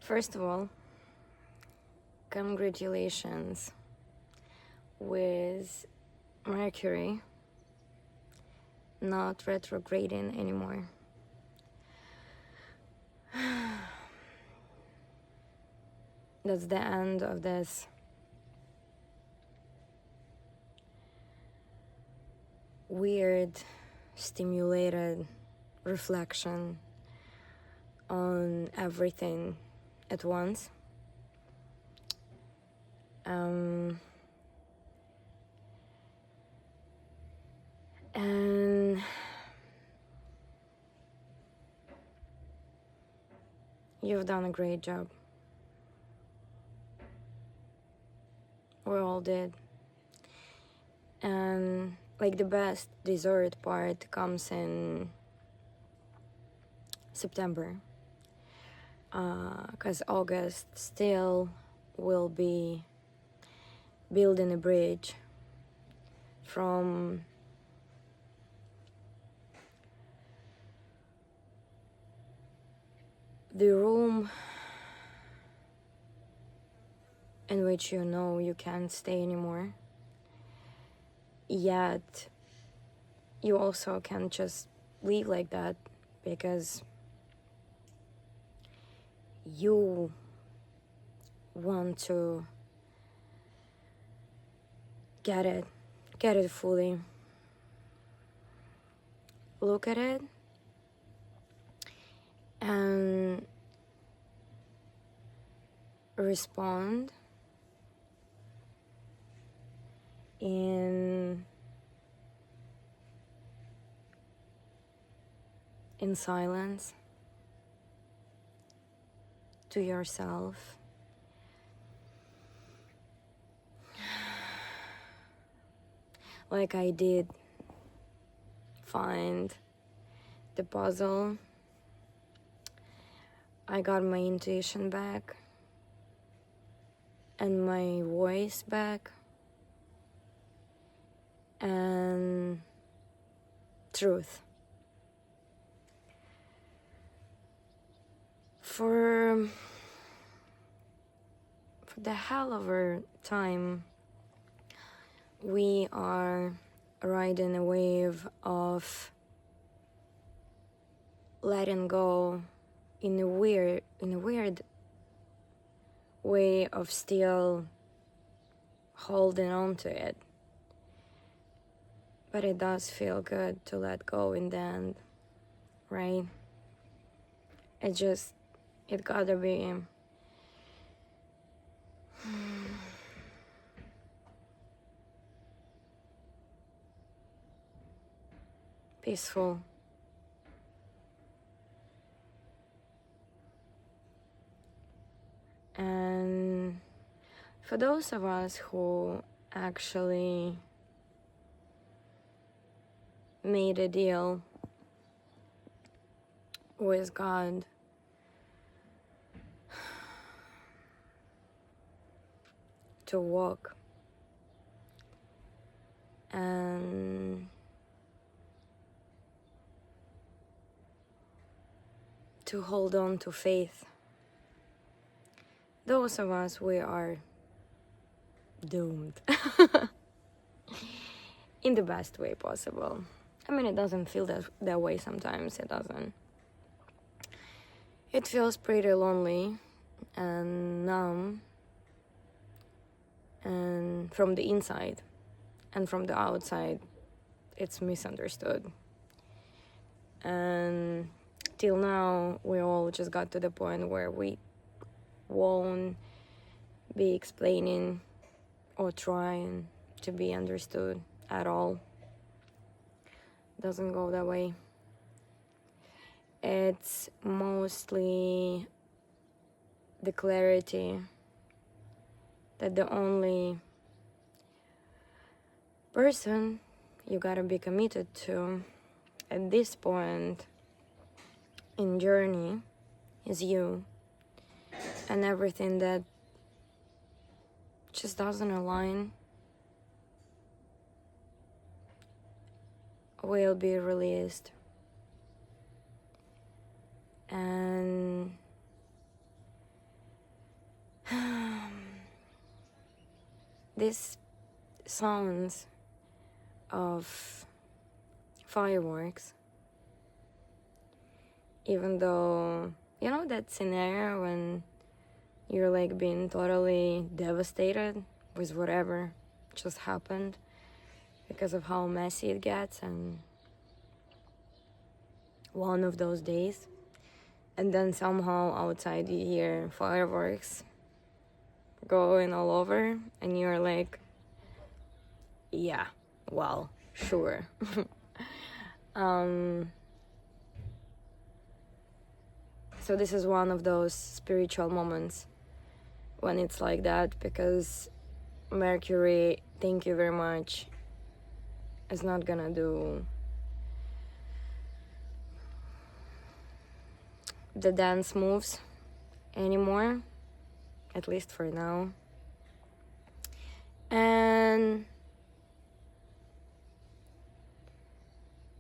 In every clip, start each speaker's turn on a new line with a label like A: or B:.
A: First of all, congratulations with Mercury not retrograding anymore. That's the end of this weird, stimulated reflection on everything at once. And you've done a great job. We all did. And like the best dessert part comes in September. 'Cause August still will be building a bridge from the room in which you know you can't stay anymore, yet you also can't just leave like that because you want to get it fully, look at it, and respond in silence to yourself. Like I did find the puzzle. I got my intuition back and my voice back and truth. For the hell of a time, we are riding a wave of letting go in a weird way of still holding on to it. But it does feel good to let go in the end, right? It gotta be peaceful. And for those of us who actually made a deal with God to walk and to hold on to faith, those of us, we are doomed in the best way possible. I mean, it doesn't feel that way sometimes. It doesn't. It feels pretty lonely and numb, and from the inside, and from the outside it's misunderstood. And till now we all just got to the point where we won't be explaining or trying to be understood at all. Doesn't go that way. It's mostly the clarity that the only person you gotta be committed to at this point in journey is you, and everything that just doesn't align will be released. And These sounds of fireworks, even though, you know, that scenario when you're like being totally devastated with whatever just happened because of how messy it gets, and one of those days, and then somehow outside you hear fireworks going all over, and you're like, yeah, well, sure. So this is one of those spiritual moments when it's like that, because Mercury, thank you very much, is not gonna do the dance moves anymore, at least for now. And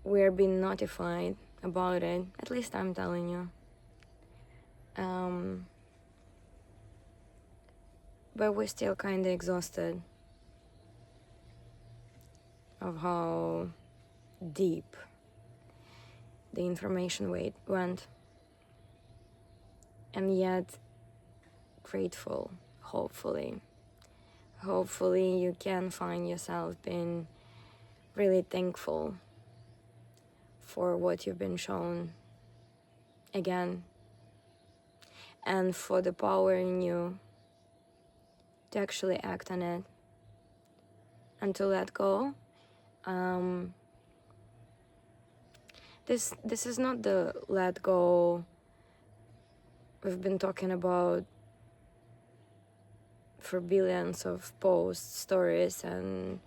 A: we're being notified about it, at least I'm telling you. But we're still kind of exhausted of how deep the information went, and yet grateful, hopefully you can find yourself being really thankful for what you've been shown again, and for the power in you to actually act on it and to let go. This is not the let go we've been talking about for billions of posts, stories, and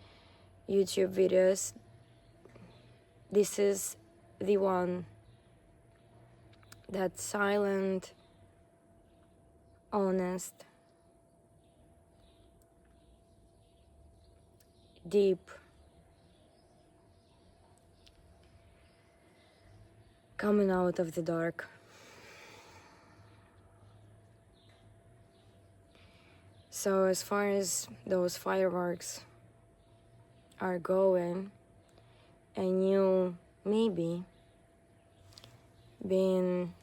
A: YouTube videos. This is the one that's silent, honest, deep, coming out of the dark. So as far as those fireworks are going, and you maybe being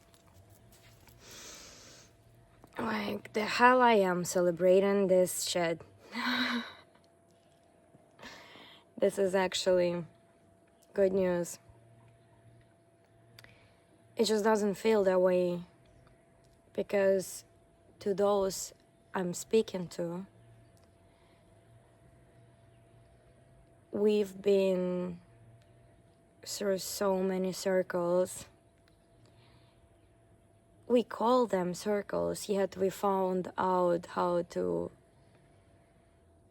A: like, the hell I am celebrating this shit. This is actually good news. It just doesn't feel that way, because to those I'm speaking to, we've been through so many circles. We call them circles, yet we found out how to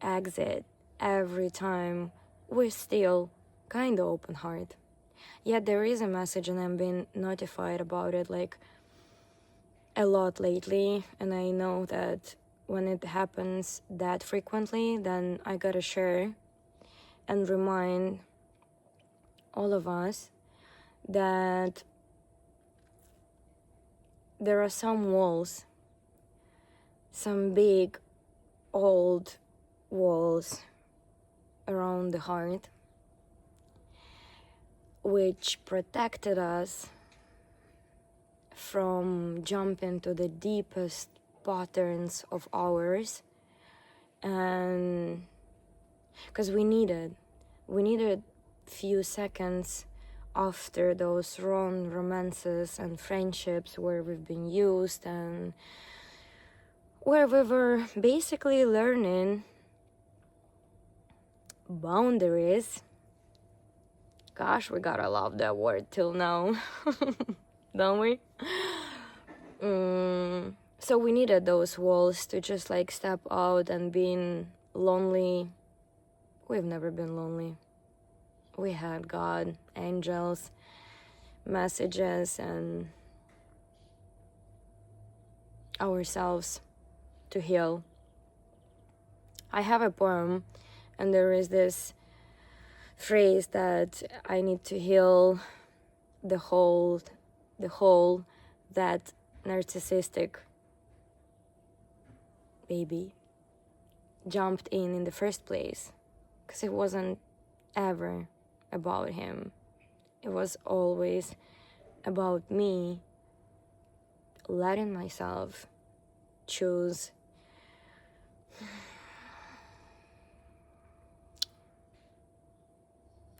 A: exit every time. We're still kind of open heart. Yet there is a message, and I'm being notified about it like a lot lately, and I know that when it happens that frequently, then I gotta share and remind all of us that there are some walls, some big old walls around the heart, which protected us from jumping to the deepest patterns of ours, and because we needed few seconds after those wrong romances and friendships where we've been used, and where we were basically learning boundaries. Gosh, we gotta love that word till now. Don't we? So we needed those walls to just like step out, and being lonely. We've never been lonely. We had God, angels, messages, and ourselves to heal. I have a poem, and there is this phrase that I need to heal the whole that narcissistic baby jumped in the first place, because it wasn't ever about him. It was always about me letting myself choose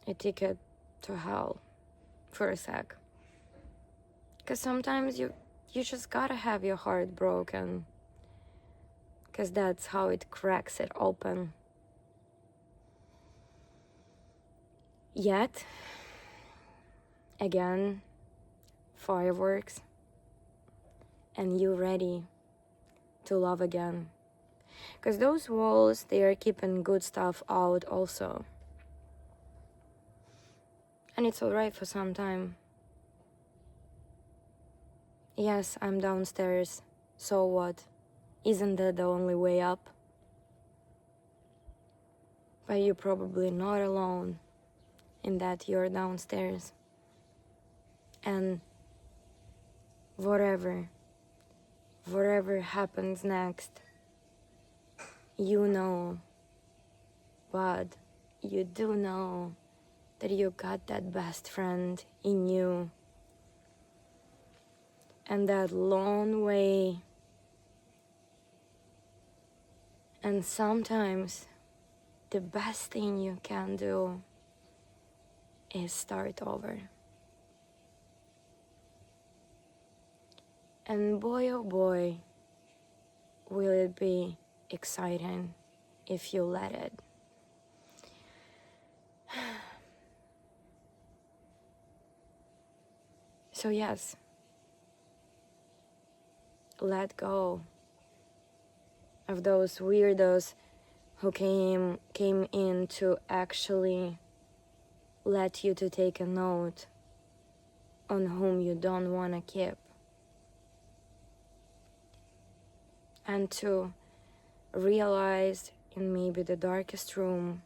A: a ticket to hell for a sec. Because sometimes you just gotta have your heart broken, because that's how it cracks it open. Yet, again, fireworks, and you ready to love again. Because those walls, they are keeping good stuff out also. And it's alright for some time. Yes, I'm downstairs, so what? Isn't that the only way up? But you're probably not alone in that you're downstairs. And whatever happens next, you know, but you do know that you got that best friend in you. And that long way. And sometimes the best thing you can do is start over. And boy, oh boy, will it be exciting if you let it. So yes, let go of those weirdos who came in to actually let you to take a note on whom you don't want to keep. And to realize in maybe the darkest room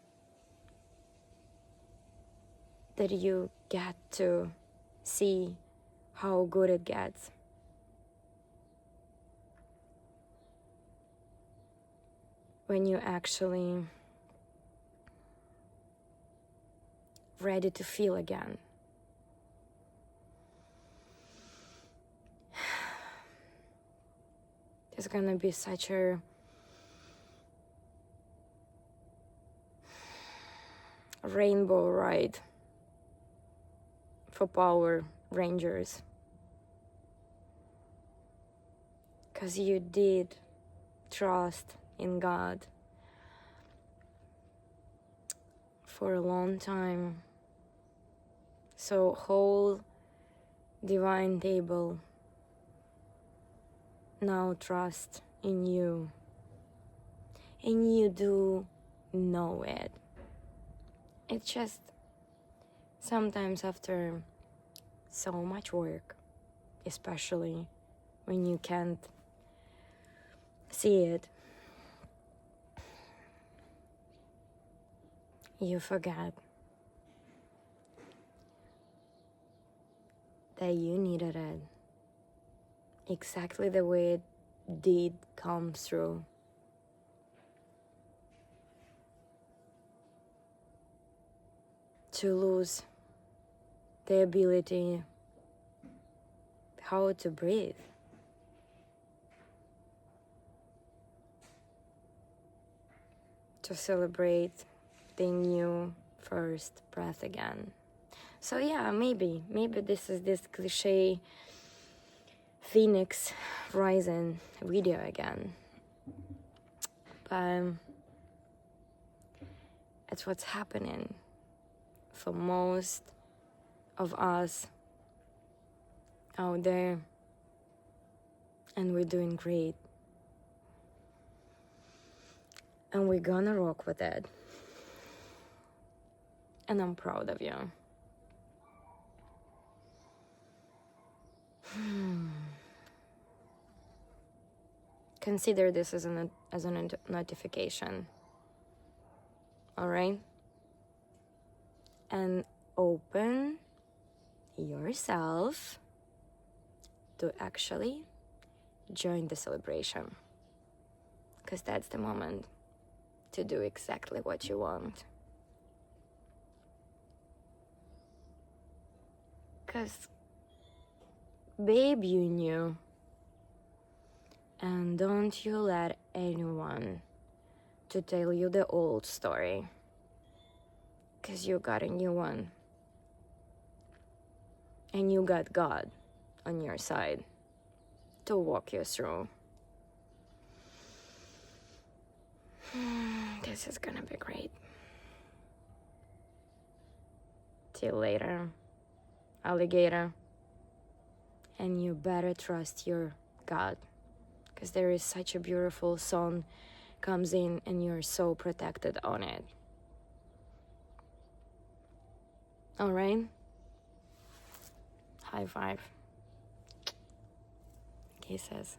A: that you get to see how good it gets. When you actually ready to feel again. It's gonna be such a rainbow ride for Power Rangers. 'Cause you did trust in God for a long time. So whole divine table now trust in you. And you do know it. It's just sometimes after so much work, especially when you can't see it, you forget that you needed it exactly the way it did come through. To lose the ability how to breathe. To celebrate the new first breath again. So yeah, maybe this is this cliche Phoenix Rising video again. But it's what's happening for most of us out there, and we're doing great. And we're gonna rock with it. And I'm proud of you. Consider this as a notification. All right? And open yourself to actually join the celebration. because that's the moment to do exactly what you want. Because, babe, you knew. And don't you let anyone to tell you the old story. Because you got a new one. And you got God on your side to walk you through. This is gonna be great. See you later, alligator. And you better trust your God, because there is such a beautiful sun comes in and you're so protected on it. All right? High five. Kisses.